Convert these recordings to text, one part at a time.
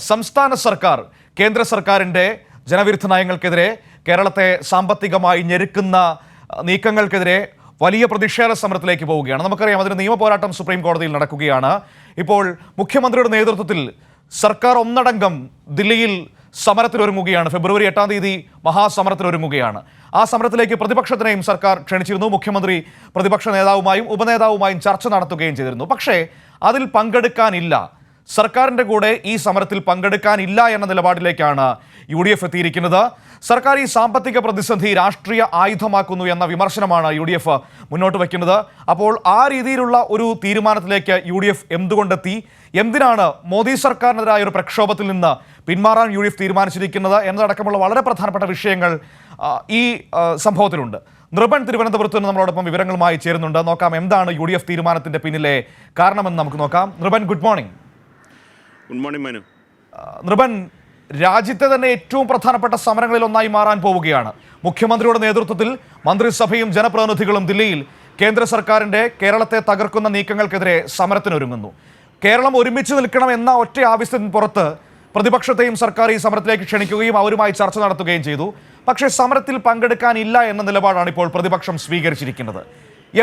സംസ്ഥാന സർക്കാർ കേന്ദ്ര സർക്കാരിൻ്റെ ജനവിരുദ്ധ നയങ്ങൾക്കെതിരെ കേരളത്തെ സാമ്പത്തികമായി ഞെരുക്കുന്ന നീക്കങ്ങൾക്കെതിരെ വലിയ പ്രതിഷേധ സമരത്തിലേക്ക് പോവുകയാണ്. നമുക്കറിയാം, അതിന് നിയമ പോരാട്ടം സുപ്രീം കോടതിയിൽ നടക്കുകയാണ്. ഇപ്പോൾ മുഖ്യമന്ത്രിയുടെ നേതൃത്വത്തിൽ സർക്കാർ ഒന്നടങ്കം ദില്ലിയിൽ സമരത്തിനൊരുങ്ങുകയാണ്. ഫെബ്രുവരി 8-ാം തീയതി മഹാസമരത്തിനൊരുങ്ങുകയാണ്. ആ സമരത്തിലേക്ക് പ്രതിപക്ഷത്തിനെയും സർക്കാർ ക്ഷണിച്ചിരുന്നു. മുഖ്യമന്ത്രി പ്രതിപക്ഷ നേതാവുമായും ഉപനേതാവുമായും ചർച്ച നടത്തുകയും ചെയ്തിരുന്നു. പക്ഷേ അതിൽ പങ്കെടുക്കാനില്ല, സർക്കാരിൻ്റെ കൂടെ ഈ സമരത്തിൽ പങ്കെടുക്കാനില്ല എന്ന നിലപാടിലേക്കാണ് UDF എത്തിയിരിക്കുന്നത്. സർക്കാർ ഈ സാമ്പത്തിക പ്രതിസന്ധി രാഷ്ട്രീയ ആയുധമാക്കുന്നു എന്ന വിമർശനമാണ് UDF മുന്നോട്ട് വയ്ക്കുന്നത്. അപ്പോൾ ആ രീതിയിലുള്ള ഒരു തീരുമാനത്തിലേക്ക് UDF എന്തുകൊണ്ടെത്തി? എന്തിനാണ് മോദി സർക്കാരിനെതിരായ ഒരു പ്രക്ഷോഭത്തിൽ നിന്ന് പിന്മാറാൻ UDF തീരുമാനിച്ചിരിക്കുന്നത് എന്നതടക്കമുള്ള വളരെ പ്രധാനപ്പെട്ട വിഷയങ്ങൾ ഈ സംഭവത്തിലുണ്ട്. നൃപൻ തിരുവനന്തപുരത്ത് നിന്ന് നമ്മളോടൊപ്പം വിവരങ്ങളുമായി ചേരുന്നുണ്ട്. നോക്കാം എന്താണ് UDF തീരുമാനത്തിൻ്റെ പിന്നിലെ കാരണമെന്ന് നമുക്ക് നോക്കാം. Nripan, good morning. Good morning Manu. Nripan, രാജ്യത്തെ തന്നെ ഏറ്റവും പ്രധാനപ്പെട്ട സമരങ്ങളിൽ ഒന്നായി മാറാൻ പോവുകയാണ്. മുഖ്യമന്ത്രിയുടെ നേതൃത്വത്തിൽ മന്ത്രിസഭയും ജനപ്രതിനിധികളും ദില്ലിയിൽ കേന്ദ്ര സർക്കാരിൻ്റെ കേരളത്തെ തകർക്കുന്ന നീക്കങ്ങൾക്കെതിരെ സമരത്തിനൊരുങ്ങുന്നു. കേരളം ഒരുമിച്ച് നിൽക്കണം എന്ന ഒറ്റ ആവശ്യത്തിന് പുറത്ത് പ്രതിപക്ഷത്തെയും സർക്കാർ ഈ സമരത്തിലേക്ക് ക്ഷണിക്കുകയും അവരുമായി ചർച്ച നടത്തുകയും ചെയ്തു. പക്ഷേ സമരത്തിൽ പങ്കെടുക്കാനില്ല എന്ന നിലപാടാണ് ഇപ്പോൾ പ്രതിപക്ഷം സ്വീകരിച്ചിരിക്കുന്നത്.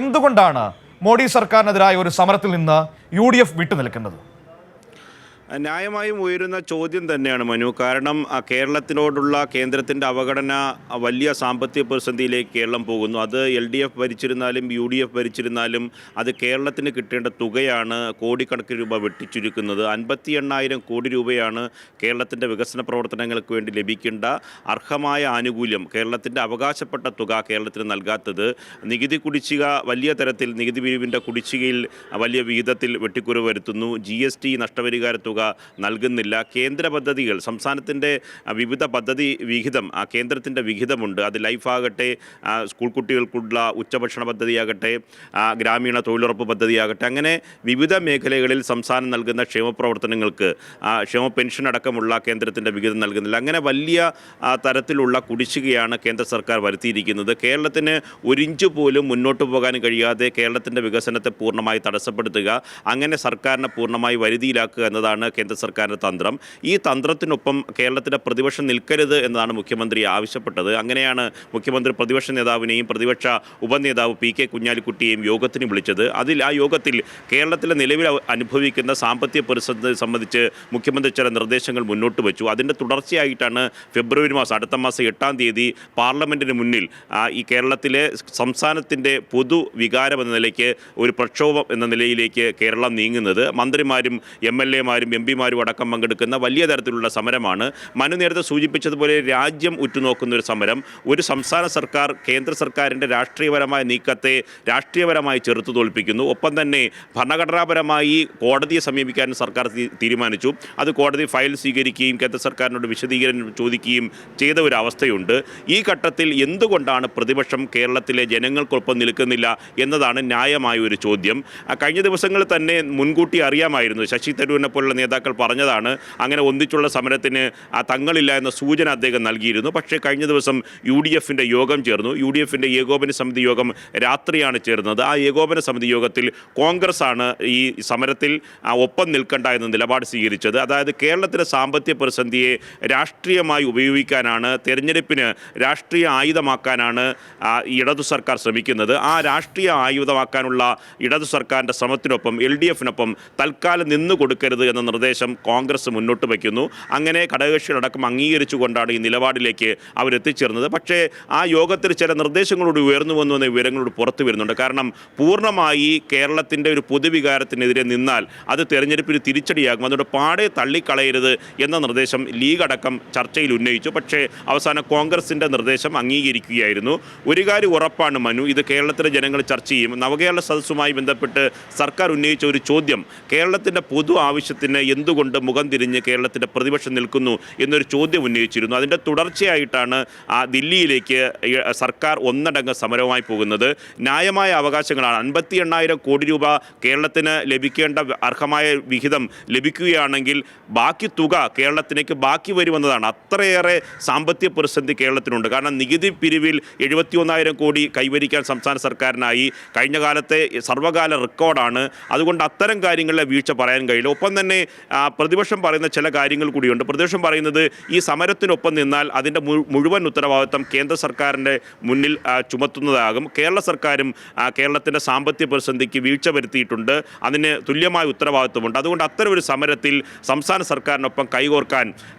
എന്തുകൊണ്ടാണ് മോഡി സർക്കാരിനെതിരായ ഒരു സമരത്തിൽ നിന്ന് UDF വിട്ടുനിൽക്കുന്നത്? ന്യായമായും ഉയരുന്ന ചോദ്യം തന്നെയാണ് മനു. കാരണം കേരളത്തിനോടുള്ള കേന്ദ്രത്തിൻ്റെ അവഗണന വലിയ സാമ്പത്തിക പ്രതിസന്ധിയിലേക്ക് കേരളം പോകുന്നു. അത് LDF ഭരിച്ചിരുന്നാലും UDF ഭരിച്ചിരുന്നാലും അത് കേരളത്തിന് കിട്ടേണ്ട തുകയാണ് കോടിക്കണക്കിന് രൂപ വെട്ടിച്ചുരുക്കുന്നത്. 58,000 കോടി രൂപയാണ് കേരളത്തിൻ്റെ വികസന പ്രവർത്തനങ്ങൾക്ക് വേണ്ടി ലഭിക്കേണ്ട അർഹമായ ആനുകൂല്യം, കേരളത്തിൻ്റെ അവകാശപ്പെട്ട തുക കേരളത്തിന് നൽകാത്തത്. നികുതി കുടിശ്ശിക വലിയ തരത്തിൽ, നികുതി പിരിവിൻ്റെ കുടിശ്ശികയിൽ വലിയ വിഹിതത്തിൽ വെട്ടിക്കുറവ് വരുത്തുന്നു. GST നഷ്ടപരിഹാര തുക നൽകുന്നില്ല. കേന്ദ്ര പദ്ധതികൾ, സംസ്ഥാനത്തിൻ്റെ വിവിധ പദ്ധതി വിഹിതം, കേന്ദ്രത്തിൻ്റെ വിഹിതമുണ്ട്. അത് ലൈഫ് ആകട്ടെ, സ്കൂൾ കുട്ടികൾക്കുള്ള ഉച്ചഭക്ഷണ പദ്ധതിയാകട്ടെ, ഗ്രാമീണ തൊഴിലുറപ്പ് പദ്ധതിയാകട്ടെ, അങ്ങനെ വിവിധ മേഖലകളിൽ സംസ്ഥാനം നൽകുന്ന ക്ഷേമ പ്രവർത്തനങ്ങൾക്ക് ക്ഷേമ പെൻഷൻ അടക്കമുള്ള കേന്ദ്രത്തിൻ്റെ വിഹിതം നൽകുന്നില്ല. അങ്ങനെ വലിയ തരത്തിലുള്ള കുടിശ്ശികയാണ് കേന്ദ്ര സർക്കാർ വരുത്തിയിരിക്കുന്നത്. കേരളത്തിന് ഒരിഞ്ച് പോലും മുന്നോട്ട് പോകാൻ കഴിയാതെ കേരളത്തിൻ്റെ വികസനത്തെ പൂർണ്ണമായി തടസ്സപ്പെടുത്തുക, അങ്ങനെ സർക്കാരിനെ പൂർണ്ണമായി വരുതിയിലാക്കുക എന്നതാണ് കേന്ദ്ര സർക്കാരിൻ്റെ തന്ത്രം. ഈ തന്ത്രത്തിനൊപ്പം കേരളത്തിൻ്റെ പ്രതിപക്ഷം നിൽക്കരുത് എന്നതാണ് മുഖ്യമന്ത്രി ആവശ്യപ്പെട്ടത്. അങ്ങനെയാണ് മുഖ്യമന്ത്രി പ്രതിപക്ഷ നേതാവിനെയും പ്രതിപക്ഷ ഉപനേതാവ് PK കുഞ്ഞാലിക്കുട്ടിയെയും യോഗത്തിന് വിളിച്ചത്. ആ യോഗത്തിൽ കേരളത്തിലെ നിലവിൽ അനുഭവിക്കുന്ന സാമ്പത്തിക പ്രതിസന്ധി സംബന്ധിച്ച് മുഖ്യമന്ത്രി ചില നിർദ്ദേശങ്ങൾ മുന്നോട്ട് വെച്ചു. അതിൻ്റെ തുടർച്ചയായിട്ടാണ് ഫെബ്രുവരി മാസം, അടുത്ത മാസം 8-ാം തീയതി പാർലമെൻറ്റിന് മുന്നിൽ ഈ കേരളത്തിലെ സംസ്ഥാനത്തിൻ്റെ പൊതുവികാരം എന്ന നിലയ്ക്ക് ഒരു പ്രക്ഷോഭം എന്ന നിലയിലേക്ക് കേരളം നീങ്ങുന്നത്. മന്ത്രിമാരും MLA-മാരും MP-മാരും അടക്കം പങ്കെടുക്കുന്ന വലിയ തരത്തിലുള്ള സമരമാണ്. മനു നേരത്തെ സൂചിപ്പിച്ചതുപോലെ രാജ്യം ഉറ്റുനോക്കുന്ന ഒരു സമരം. ഒരു സംസ്ഥാന സർക്കാർ കേന്ദ്ര സർക്കാരിൻ്റെ രാഷ്ട്രീയപരമായ നീക്കത്തെ രാഷ്ട്രീയപരമായി ചെറുത്തു തോൽപ്പിക്കുന്നു. ഒപ്പം തന്നെ ഭരണഘടനാപരമായി കോടതിയെ സമീപിക്കാൻ സർക്കാർ തീരുമാനിച്ചു. അത് കോടതി ഫയൽ സ്വീകരിക്കുകയും കേന്ദ്ര സർക്കാരിനോട് വിശദീകരണം ചോദിക്കുകയും ചെയ്ത ഒരു അവസ്ഥയുണ്ട്. ഈ ഘട്ടത്തിൽ എന്തുകൊണ്ടാണ് പ്രതിപക്ഷം കേരളത്തിലെ ജനങ്ങൾക്കൊപ്പം നിൽക്കുന്നില്ല എന്നതാണ് ന്യായമായ ഒരു ചോദ്യം. കഴിഞ്ഞ ദിവസങ്ങളിൽ തന്നെ മുൻകൂട്ടി അറിയാമായിരുന്നു. ശശി തരൂരിനെ പോലുള്ള നേതാക്കൾ പറഞ്ഞതാണ് അങ്ങനെ ഒന്നിച്ചുള്ള സമരത്തിന് തങ്ങളില്ല എന്ന സൂചന അദ്ദേഹം നൽകിയിരുന്നു. പക്ഷേ കഴിഞ്ഞ ദിവസം UDF-ൻ്റെ യോഗം ചേർന്നു. UDF-ൻ്റെ ഏകോപന സമിതി യോഗം രാത്രിയാണ് ചേർന്നത്. ആ ഏകോപന സമിതി യോഗത്തിൽ കോൺഗ്രസ് ആണ് ഈ സമരത്തിൽ ഒപ്പം നിൽക്കണ്ട എന്ന നിലപാട് സ്വീകരിച്ചത്. അതായത് കേരളത്തിലെ സാമ്പത്തിക പ്രതിസന്ധിയെ രാഷ്ട്രീയമായി ഉപയോഗിക്കാനാണ്, തെരഞ്ഞെടുപ്പിന് രാഷ്ട്രീയ ആയുധമാക്കാനാണ് ഇടതു സർക്കാർ ശ്രമിക്കുന്നത്. ആ രാഷ്ട്രീയ ആയുധമാക്കാനുള്ള ഇടതു സർക്കാരിൻ്റെ ശ്രമത്തിനൊപ്പം LDF-നൊപ്പം തൽക്കാലം നിന്നു കൊടുക്കരുത് എന്ന നിർദ്ദേശം കോൺഗ്രസ് മുന്നോട്ട് വയ്ക്കുന്നു. അങ്ങനെ ഘടകകക്ഷികളടക്കം അംഗീകരിച്ചുകൊണ്ടാണ് ഈ നിലപാടിലേക്ക് അവരെത്തിച്ചേർന്നത്. പക്ഷേ ആ യോഗത്തിൽ ചില നിർദ്ദേശങ്ങളോട് ഉയർന്നു വന്നു എന്ന വിവരങ്ങളോട് പുറത്തു വരുന്നുണ്ട്. കാരണം പൂർണ്ണമായി കേരളത്തിൻ്റെ ഒരു പൊതുവികാരത്തിനെതിരെ നിന്നാൽ അത് തെരഞ്ഞെടുപ്പിന് തിരിച്ചടിയാകും, അതുകൊണ്ട് പാടെ തള്ളിക്കളയരുത് എന്ന നിർദ്ദേശം ലീഗ് അടക്കം ചർച്ചയിൽ ഉന്നയിച്ചു. പക്ഷേ അവസാനം കോൺഗ്രസിൻ്റെ നിർദ്ദേശം അംഗീകരിക്കുകയായിരുന്നു. ഒരു കാര്യം ഉറപ്പാണ് മനു, ഇത് കേരളത്തിലെ ജനങ്ങൾ ചർച്ച ചെയ്യും. നവകേരള സദസ്സുമായി ബന്ധപ്പെട്ട് സർക്കാർ ഉന്നയിച്ച ഒരു ചോദ്യം, കേരളത്തിൻ്റെ പൊതു ആവശ്യത്തിന് എന്തുകൊണ്ട് മുഖം തിരിഞ്ഞ് കേരളത്തിൻ്റെ പ്രതിപക്ഷം നിൽക്കുന്നു എന്നൊരു ചോദ്യം ഉന്നയിച്ചിരുന്നു. അതിൻ്റെ തുടർച്ചയായിട്ടാണ് ദില്ലിയിലേക്ക് സർക്കാർ ഒന്നടങ്കം സമരവുമായി പോകുന്നത്. ന്യായമായ അവകാശങ്ങളാണ്. 58,000 കോടി രൂപ കേരളത്തിന് ലഭിക്കേണ്ട അർഹമായ വിഹിതം ലഭിക്കുകയാണെങ്കിൽ ബാക്കി തുക കേരളത്തിലേക്ക് ബാക്കി വരുമെന്നതാണ്. അത്രയേറെ സാമ്പത്തിക പ്രതിസന്ധി കേരളത്തിനുണ്ട്. കാരണം നികുതി പിരിവിൽ 71,000 കോടി കൈവരിക്കാൻ സംസ്ഥാന സർക്കാരിനായി. കഴിഞ്ഞ കാലത്തെ സർവ്വകാല റെക്കോർഡാണ്. അതുകൊണ്ട് അത്തരം കാര്യങ്ങളിലെ വീഴ്ച പറയാൻ കഴിയില്ല. ഒപ്പം തന്നെ പ്രതിപക്ഷം പറയുന്ന ചില കാര്യങ്ങൾ കൂടിയുണ്ട്. പ്രതിപക്ഷം പറയുന്നത് ഈ സമരത്തിനൊപ്പം നിന്നാൽ അതിൻ്റെ മുഴുവൻ ഉത്തരവാദിത്വം കേന്ദ്ര സർക്കാരിൻ്റെ മുന്നിൽ ചുമത്തുന്നതാകും. കേരള സർക്കാരും കേരളത്തിൻ്റെ സാമ്പത്തിക പ്രതിസന്ധിക്ക് വീഴ്ച വരുത്തിയിട്ടുണ്ട്, അതിന് തുല്യമായ ഉത്തരവാദിത്വമുണ്ട്. അതുകൊണ്ട് അത്തരമൊരു സമരത്തിൽ സംസ്ഥാന സർക്കാരിനൊപ്പം കൈകോർക്കാൻ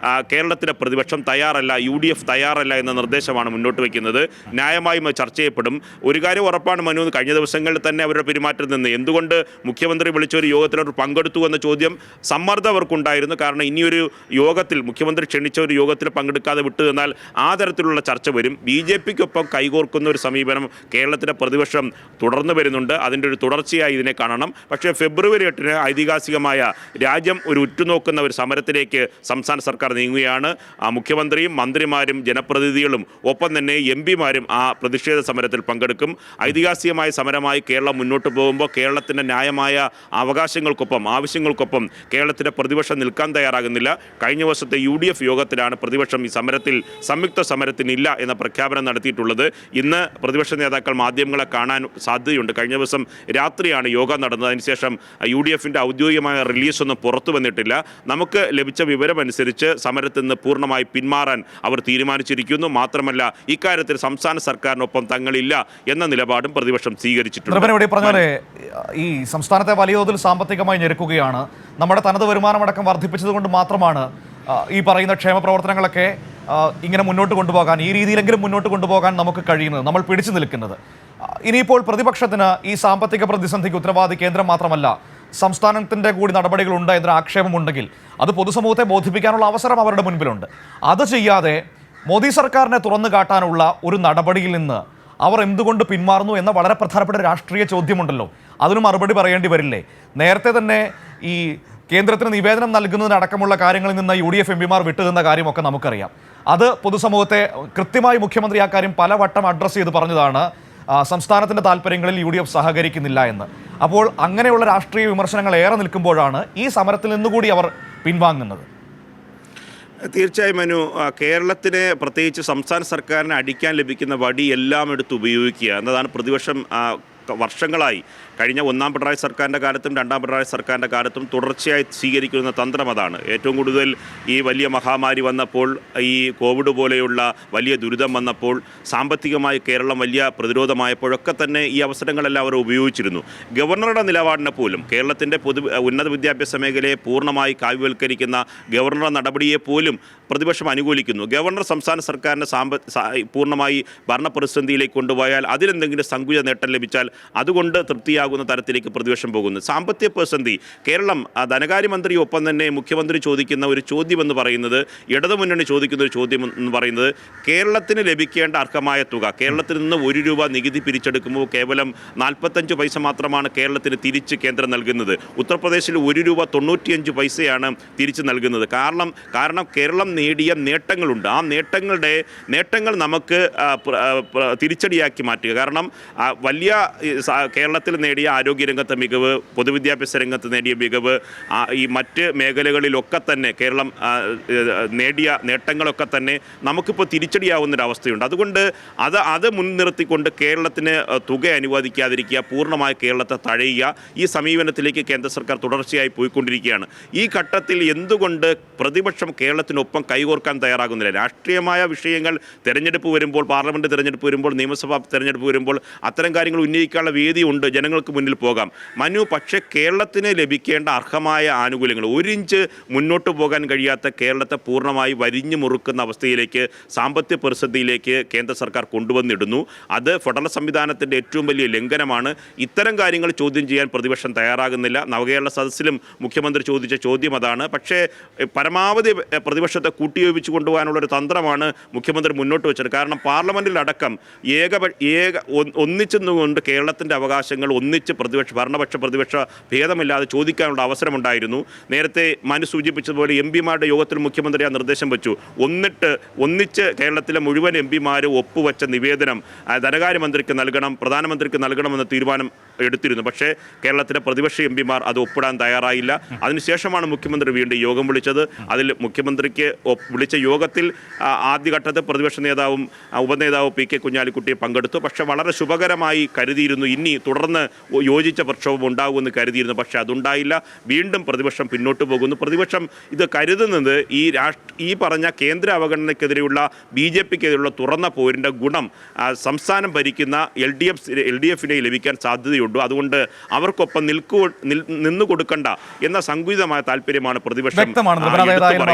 കേരളത്തിലെ പ്രതിപക്ഷം തയ്യാറല്ല, UDF തയ്യാറല്ല എന്ന നിർദ്ദേശമാണ് മുന്നോട്ട് വയ്ക്കുന്നത്. ന്യായമായും ചർച്ച ചെയ്യപ്പെടും. ഒരു കാര്യം ഉറപ്പാണ് മനു, കഴിഞ്ഞ ദിവസങ്ങളിൽ തന്നെ അവരുടെ പെരുമാറ്റത്തിൽ നിന്ന് എന്തുകൊണ്ട് മുഖ്യമന്ത്രി വിളിച്ച ഒരു യോഗത്തിൽ അവർ പങ്കെടുത്തു എന്ന ചോദ്യം സമ്മർദ്ദം അവർക്കുണ്ടായിരുന്നു. കാരണം ഇനിയൊരു യോഗത്തിൽ, മുഖ്യമന്ത്രി ക്ഷണിച്ച ഒരു യോഗത്തിൽ പങ്കെടുക്കാതെ വിട്ടു എന്നാൽ ആ തരത്തിലുള്ള ചർച്ച വരും. BJPക്കൊപ്പം കൈകോർക്കുന്ന ഒരു സമീപനം കേരളത്തിലെ പ്രതിപക്ഷം തുടർന്നു വരുന്നുണ്ട്. അതിൻ്റെ ഒരു തുടർച്ചയായി ഇതിനെ കാണണം. പക്ഷേ ഫെബ്രുവരി 8-ന് ഐതിഹാസികമായ രാജ്യം ഒരു ഉറ്റുനോക്കുന്ന ഒരു സമരത്തിലേക്ക് സംസ്ഥാന സർക്കാർ നീങ്ങുകയാണ്. മുഖ്യമന്ത്രിയും മന്ത്രിമാരും ജനപ്രതിനിധികളും ഒപ്പം തന്നെ MP-മാരും ആ പ്രതിഷേധ സമരത്തിൽ പങ്കെടുക്കും. ഐതിഹാസികമായ സമരമായി കേരളം മുന്നോട്ട് പോകുമ്പോൾ കേരളത്തിൻ്റെ ന്യായമായ അവകാശങ്ങൾക്കൊപ്പം, ആവശ്യങ്ങൾക്കൊപ്പം കേരളത്തിൻ്റെ പ്രതിപക്ഷം നിൽക്കാൻ തയ്യാറാകുന്നില്ല. കഴിഞ്ഞ വർഷത്തെ UDF യോഗത്തിലാണ് പ്രതിപക്ഷം ഈ സമരത്തിൽ, സംയുക്ത സമരത്തിനില്ല എന്ന പ്രഖ്യാപനം നടത്തിയിട്ടുള്ളത്. ഇന്ന് പ്രതിപക്ഷ നേതാക്കൾ മാധ്യമങ്ങളെ കാണാൻ സാധ്യതയുണ്ട്. കഴിഞ്ഞ ദിവസം രാത്രിയാണ് യോഗം നടന്നത്. അതിനുശേഷം UDFൻ്റെ ഔദ്യോഗികമായ റിലീസൊന്നും പുറത്തു വന്നിട്ടില്ല. നമുക്ക് ലഭിച്ച വിവരമനുസരിച്ച് സമരത്തിൽ നിന്ന് പൂർണ്ണമായി പിന്മാറാൻ അവർ തീരുമാനിച്ചിരിക്കുന്നു. മാത്രമല്ല ഇക്കാര്യത്തിൽ സംസ്ഥാന സർക്കാരിനൊപ്പം തങ്ങളില്ല എന്ന നിലപാടും പ്രതിപക്ഷം സ്വീകരിച്ചിട്ടുണ്ട്. പറഞ്ഞാലേ ഈ സംസ്ഥാനത്തെ വലിയ തോതിൽ സാമ്പത്തികമായി ഞെരുക്കുകയാണ്. നമ്മുടെ തനത് വരുമാനമടക്കം വർദ്ധിപ്പിച്ചതുകൊണ്ട് മാത്രമാണ് ഈ പറയുന്ന ക്ഷേമ പ്രവർത്തനങ്ങളൊക്കെ ഇങ്ങനെ മുന്നോട്ട് കൊണ്ടുപോകാൻ, ഈ രീതിയിലെങ്കിലും മുന്നോട്ട് കൊണ്ടുപോകാൻ നമുക്ക് കഴിയുന്നത്, നമ്മൾ പിടിച്ചു നിൽക്കുന്നത്. ഇനിയിപ്പോൾ പ്രതിപക്ഷത്തിന് ഈ സാമ്പത്തിക പ്രതിസന്ധിക്ക് ഉത്തരവാദി കേന്ദ്രം മാത്രമല്ല, സംസ്ഥാനത്തിൻ്റെ കൂടി നടപടികളുണ്ട് എന്നൊരു ആക്ഷേപമുണ്ടെങ്കിൽ അത് പൊതുസമൂഹത്തെ ബോധിപ്പിക്കാനുള്ള അവസരം അവരുടെ മുൻപിലുണ്ട്. അത് ചെയ്യാതെ മോദി സർക്കാരിനെ തുറന്നു കാട്ടാനുള്ള ഒരു നടപടിയിൽ നിന്ന് അവർ എന്തുകൊണ്ട് പിന്മാറുന്നു എന്ന വളരെ പ്രധാനപ്പെട്ട രാഷ്ട്രീയ ചോദ്യമുണ്ടല്ലോ. അതിന് മറുപടി പറയേണ്ടി വരില്ലേ? നേരത്തെ തന്നെ ഈ കേന്ദ്രത്തിന് നിവേദനം നൽകുന്നതിനടക്കമുള്ള കാര്യങ്ങളിൽ നിന്ന് UDF MP-മാർ വിട്ടുനിന്ന കാര്യമൊക്കെ നമുക്കറിയാം. അത് പൊതുസമൂഹത്തെ കൃത്യമായി മുഖ്യമന്ത്രി ആ കാര്യം പലവട്ടം അഡ്രസ്സ് ചെയ്ത് പറഞ്ഞതാണ്, സംസ്ഥാനത്തിൻ്റെ താല്പര്യങ്ങളിൽ UDF സഹകരിക്കുന്നില്ല എന്ന്. അപ്പോൾ അങ്ങനെയുള്ള രാഷ്ട്രീയ വിമർശനങ്ങൾ ഏറെ നിൽക്കുമ്പോഴാണ് ഈ സമരത്തിൽ നിന്നുകൂടി അവർ പിൻവാങ്ങുന്നത്. തീർച്ചയായും മനു, കേരളത്തിന് പ്രത്യേകിച്ച് സംസ്ഥാന സർക്കാരിന് അടിക്കാൻ ലഭിക്കുന്ന വടി എല്ലാം എടുത്ത് ഉപയോഗിക്കുക എന്നതാണ് പ്രതിപക്ഷം വർഷങ്ങളായി, കഴിഞ്ഞ ഒന്നാം പിണറായി സർക്കാരിൻ്റെ കാലത്തും രണ്ടാം പിണറായി സർക്കാരിൻ്റെ കാലത്തും തുടർച്ചയായി സ്വീകരിക്കുന്ന തന്ത്രം അതാണ്. ഏറ്റവും കൂടുതൽ ഈ വലിയ മഹാമാരി വന്നപ്പോൾ, ഈ കോവിഡ് പോലെയുള്ള വലിയ ദുരിതം വന്നപ്പോൾ, സാമ്പത്തികമായി കേരളം വലിയ പ്രതിരോധമായപ്പോഴൊക്കെ തന്നെ ഈ അവസരങ്ങളെല്ലാം അവർ ഉപയോഗിച്ചിരുന്നു. ഗവർണറുടെ നിലപാടിനെ പോലും, കേരളത്തിൻ്റെ ഉന്നത വിദ്യാഭ്യാസ മേഖലയെ പൂർണ്ണമായി കാവ്യവൽക്കരിക്കുന്ന ഗവർണറുടെ നടപടിയെ പോലും പ്രതിപക്ഷം അനുകൂലിക്കുന്നു. ഗവർണർ സംസ്ഥാന സർക്കാരിൻ്റെ പൂർണ്ണമായി ഭരണപ്രതിസന്ധിയിലേക്ക് കൊണ്ടുപോയാൽ, അതിലെന്തെങ്കിലും സങ്കുച നേട്ടം ലഭിച്ചാൽ അതുകൊണ്ട് തൃപ്തിയാകുന്ന തരത്തിലേക്ക് പ്രതിപക്ഷം പോകുന്നു. സാമ്പത്തിക പ്രതിസന്ധി, കേരളം ധനകാര്യമന്ത്രി ഒപ്പം തന്നെ മുഖ്യമന്ത്രി ചോദിക്കുന്ന ഒരു ചോദ്യമെന്ന് പറയുന്നത്, ഇടതുമുന്നണി ചോദിക്കുന്ന ഒരു ചോദ്യം എന്ന് പറയുന്നത്, കേരളത്തിന് ലഭിക്കേണ്ട അർഹമായ തുക, കേരളത്തിൽ നിന്ന് 1 രൂപ നികുതി പിരിച്ചെടുക്കുമ്പോൾ കേവലം 45 പൈസ മാത്രമാണ് കേരളത്തിന് തിരിച്ച് കേന്ദ്രം നൽകുന്നത്. ഉത്തർപ്രദേശിൽ 1 രൂപ 95 പൈസയാണ് തിരിച്ച് നൽകുന്നത്. കാരണം കേരളം നേടിയ നേട്ടങ്ങളുണ്ട്. ആ നേട്ടങ്ങൾ നമുക്ക് തിരിച്ചടിയാക്കി മാറ്റുക. കാരണം വലിയ കേരളത്തിൽ നേടിയ ആരോഗ്യരംഗത്തെ മികവ്, പൊതുവിദ്യാഭ്യാസ രംഗത്ത് നേടിയ മികവ്, ഈ മറ്റ് മേഖലകളിലൊക്കെ തന്നെ കേരളം നേടിയ നേട്ടങ്ങളൊക്കെ തന്നെ നമുക്കിപ്പോൾ തിരിച്ചടിയാവുന്നൊരവസ്ഥയുണ്ട്. അതുകൊണ്ട് അത് മുൻനിർത്തിക്കൊണ്ട് കേരളത്തിന് തുക അനുവദിക്കാതിരിക്കുക, പൂർണ്ണമായി കേരളത്തെ തഴയുക, ഈ സമീപനത്തിലേക്ക് കേന്ദ്ര സർക്കാർ തുടർച്ചയായി പോയിക്കൊണ്ടിരിക്കുകയാണ്. ഈ ഘട്ടത്തിൽ എന്തുകൊണ്ട് പ്രതിപക്ഷം കേരളത്തിനൊപ്പം കൈകോർക്കാൻ തയ്യാറാകുന്നില്ല? രാഷ്ട്രീയമായ വിഷയങ്ങൾ, തെരഞ്ഞെടുപ്പ് വരുമ്പോൾ, പാർലമെൻറ്റ് തെരഞ്ഞെടുപ്പ് വരുമ്പോൾ, നിയമസഭാ തെരഞ്ഞെടുപ്പ് വരുമ്പോൾ അത്തരം കാര്യങ്ങൾ ഉന്നയിക്കാനുള്ള വേദിയുണ്ട്, ജനങ്ങൾക്ക് മുന്നിൽ പോകാം മനു. പക്ഷേ കേരളത്തിന് ലഭിക്കേണ്ട അർഹമായ ആനുകൂല്യങ്ങൾ, 1 ഇഞ്ച് മുന്നോട്ട് പോകാൻ കഴിയാത്ത കേരളത്തെ പൂർണ്ണമായി വരിഞ്ഞു മുറുക്കുന്ന അവസ്ഥയിലേക്ക്, സാമ്പത്തിക പ്രതിസന്ധിയിലേക്ക് കേന്ദ്ര സർക്കാർ കൊണ്ടുവന്നിടുന്നു. അത് ഫെഡറൽ സംവിധാനത്തിൻ്റെ ഏറ്റവും വലിയ ലംഘനമാണ്. ഇത്തരം കാര്യങ്ങൾ ചോദ്യം ചെയ്യാൻ പ്രതിപക്ഷം തയ്യാറാകുന്നില്ല. നവകേരള സദസ്സിലും മുഖ്യമന്ത്രി ചോദിച്ച ചോദ്യം അതാണ്. പക്ഷേ പരമാവധി പ്രതിപക്ഷത്തെ കൂട്ടിയോജിപ്പിച്ചു കൊണ്ടുപോകാനുള്ളൊരു തന്ത്രമാണ് മുഖ്യമന്ത്രി മുന്നോട്ട് വെച്ചത്. കാരണം പാർലമെൻറ്റിലടക്കം ഒന്നിച്ചെന്നുകൊണ്ട് കേരളത്തിൻ്റെ അവകാശങ്ങൾ ഒന്നിച്ച് ഭരണപക്ഷ പ്രതിപക്ഷ ഭേദമില്ലാതെ ചോദിക്കാനുള്ള അവസരമുണ്ടായിരുന്നു. നേരത്തെ മനു സൂചിപ്പിച്ചതുപോലെ MP-മാരുടെ യോഗത്തിൽ മുഖ്യമന്ത്രി ആ നിർദ്ദേശം വെച്ചു. ഒന്നിച്ച് കേരളത്തിലെ മുഴുവൻ MP-മാർ ഒപ്പുവെച്ച നിവേദനം ധനകാര്യമന്ത്രിക്ക് നൽകണം, പ്രധാനമന്ത്രിക്ക് നൽകണമെന്ന തീരുമാനം എടുത്തിരുന്നു. പക്ഷേ കേരളത്തിലെ പ്രതിപക്ഷ എംപിമാർ അത് ഒപ്പിടാൻ തയ്യാറായില്ല. അതിനുശേഷമാണ് മുഖ്യമന്ത്രി വീണ്ടും യോഗം വിളിച്ചത്. അതിൽ മുഖ്യമന്ത്രിക്ക് വിളിച്ച യോഗത്തിൽ ആദ്യഘട്ടത്തിൽ പ്രതിപക്ഷ നേതാവും ഉപനേതാവ് പി.കെ. കുഞ്ഞാലിക്കുട്ടി പങ്കെടുത്തു. പക്ഷേ വളരെ ശുഭകരമായി കരുതിയിരുന്നു, ഇനി തുടർന്ന് യോജിച്ച പ്രക്ഷോഭം ഉണ്ടാകുമെന്ന് കരുതിയിരുന്നു. പക്ഷേ അതുണ്ടായില്ല. വീണ്ടും പ്രതിപക്ഷം പിന്നോട്ട് പോകുന്നു. പ്രതിപക്ഷം ഇത് കരുതുന്നത് ഈ പറഞ്ഞ കേന്ദ്ര അവഗണനയ്ക്കെതിരെയുള്ള BJPക്കെതിരെയുള്ള തുറന്ന പോരിൻ്റെ ഗുണം സംസ്ഥാനം ഭരിക്കുന്ന LDFനെ ലഭിക്കാൻ സാധ്യതയുണ്ട്. അതുകൊണ്ട് അവർക്കൊപ്പം നിന്നു കൊടുക്കണ്ട എന്ന സങ്കുചിതമായ താല്പര്യമാണ് പ്രതിപക്ഷം. വ്യക്തമാണ്.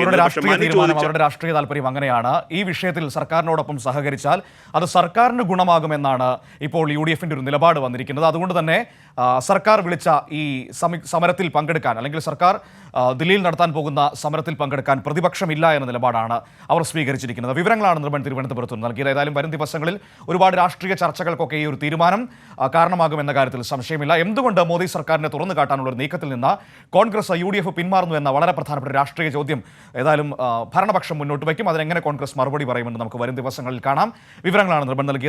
അവരുടെ രാഷ്ട്രീയ താല്പര്യം അങ്ങനെയാണ്. ഈ വിഷയത്തിൽ സർക്കാരിനോടൊപ്പം സഹകരിച്ചാൽ അത് സർക്കാരിന് ഗുണമാകുമെന്നാണ് ഇപ്പോൾ UDFന്റെ ഒരു നിലപാട് വന്നിരിക്കുന്നത്. അതുകൊണ്ട് തന്നെ സർക്കാർ വിളിച്ച ഈ സമരത്തിൽ പങ്കെടുക്കാൻ, അല്ലെങ്കിൽ സർക്കാർ ദില്ലിയിൽ നടത്താൻ പോകുന്ന സമരത്തിൽ പങ്കെടുക്കാൻ പ്രതിപക്ഷമില്ല എന്ന നിലപാടാണ് അവർ സ്വീകരിച്ചിരിക്കുന്നത്. വിവരങ്ങളാണ് നിർമ്മൽ തിരുവനന്തപുരത്ത് നൽകിയത്. ഏതായാലും വരും ദിവസങ്ങളിൽ ഒരുപാട് രാഷ്ട്രീയ ചർച്ചകൾക്കൊക്കെ ഈ ഒരു തീരുമാനം കാരണമാകുമെന്ന കാര്യത്തിൽ സംശയമില്ല. എന്തുകൊണ്ട് മോദി സർക്കാരിനെ തുറന്നു കാട്ടാനുള്ള ഒരു നീക്കത്തിൽ നിന്ന് കോൺഗ്രസ് UDF പിന്മാറുന്നു എന്ന വളരെ പ്രധാനപ്പെട്ട രാഷ്ട്രീയ ചോദ്യം ഏതായാലും ഭരണപക്ഷം മുന്നോട്ട് വയ്ക്കും. അതിനെങ്ങനെ കോൺഗ്രസ് മറുപടി പറയുമെന്ന് നമുക്ക് വരും ദിവസങ്ങളിൽ കാണാം. വിവരങ്ങളാണ് നിർമ്മൽ നൽകിയത്.